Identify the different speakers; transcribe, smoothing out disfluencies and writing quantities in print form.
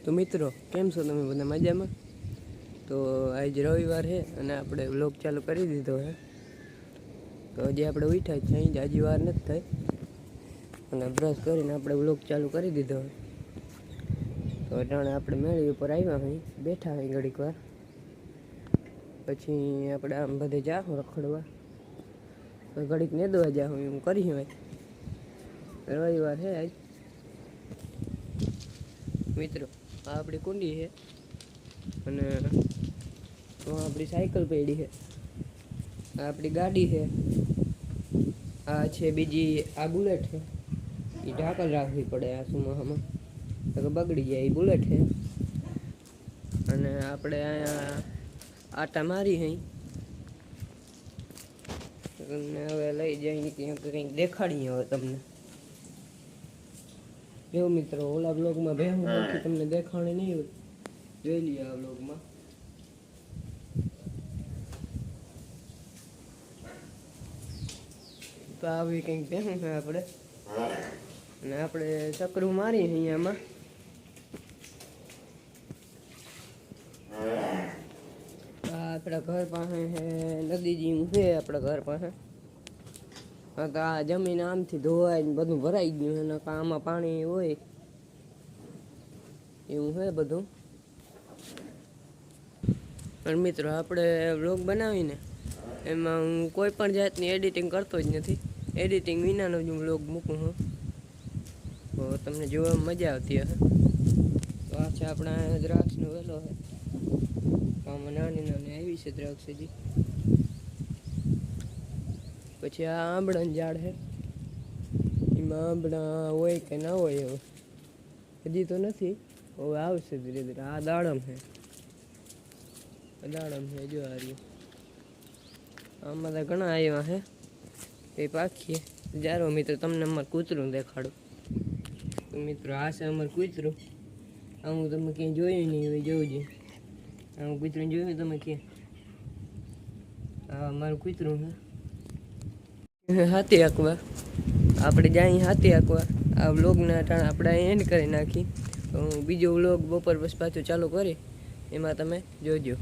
Speaker 1: તો મિત્રો કેમ છો તમે બધા મજામાં? તો આજ રવિવાર છે અને આપણે વ્લોગ ચાલુ કરી દીધો છે. તો હજી આપણે ઉઠ્યા જ છે, હજી વાર નથી થઈ અને બ્રશ કરીને આપણે વ્લોગ ચાલુ કરી દીધો છે. તો અટાણે આપણે મેળી ઉપર આવ્યા હોય, બેઠા હોય ઘડીક વાર, પછી આપણે આમ બધે જાઉં રખડવા, તો ઘડીક નેદવા જાઉં હું કરી હોય. રવિવાર છે આજ મિત્રો. આ આપણી કુંડી છે અને આપણી સાયકલ પડી છે, આ આપણી ગાડી છે, આ છે બીજી આ બુલેટ છે. એ ઢાંકલ રાખવી પડે આ સુમાહામાં, તો બગડી જાય. એ બુલેટ છે અને આપણે અહીંયા આટા મારી હઈ અને હવે લઈ જઈને ક્યાંક કંઈક દેખાડીએ હવે તમને. જો મિત્રો ઓલા બ્લોગમાં ભેહું નથી તમને દેખાણી નહીં હોય, જોઈ લઈએ આ બ્લોગમાં. તો આવી કંઈક ભેહું છે આપણે, અને આપણે ચક્રું મારીએ અહીંયામાં. આપણા ઘર પાસે છે નદી જેવું છે આપણા ઘર પાસે. હા, તો આ જમીન આમથી ધોવાય ને બધું ભરાઈ ગયું અને આમાં પાણી હોય એવું છે બધું. પણ મિત્રો આપણે વ્લોગ બનાવીને એમાં હું કોઈ પણ જાતની એડિટિંગ કરતો જ નથી. એડિટિંગ વિનાનો જ હું વ્લોગ મૂકું છું, તો તમને જોવામાં મજા આવતી હશે. તો આ છે આપણા દ્રાક્ષનો વેલો છે, આમાં નાની નાની આવી છે દ્રાક્ષ હજી. પછી આ આંબળાનું ઝાડ છે, એમાં આંબળા હોય કે ના હોય હવે હજી તો નથી, હવે આવશે ધીરે ધીરે. આ દાડમ છે, દાડમ છે જો આ રહ્યું. આમાં તો ઘણા આવ્યા છે, એ પાકીએ. જારો મિત્રો તમને અમારું કૂતરું દેખાડું. તો મિત્રો આ છે અમારું કૂતરું. આવું તમે ક્યાંય જોયું નહીં હવે જોવું. આવું કૂતરું જોયું તમે ક્યાં? આ અમારું કૂતરું છે. હાથી આંકવા આપણે જાય, હાથી આંકવા. આ વ્લોગના ટાણે આપણે એન્ડ કરી નાખી. બીજો વ્લોગ બપોર પછી પાછું ચાલુ કરી, એમાં તમે જોજો.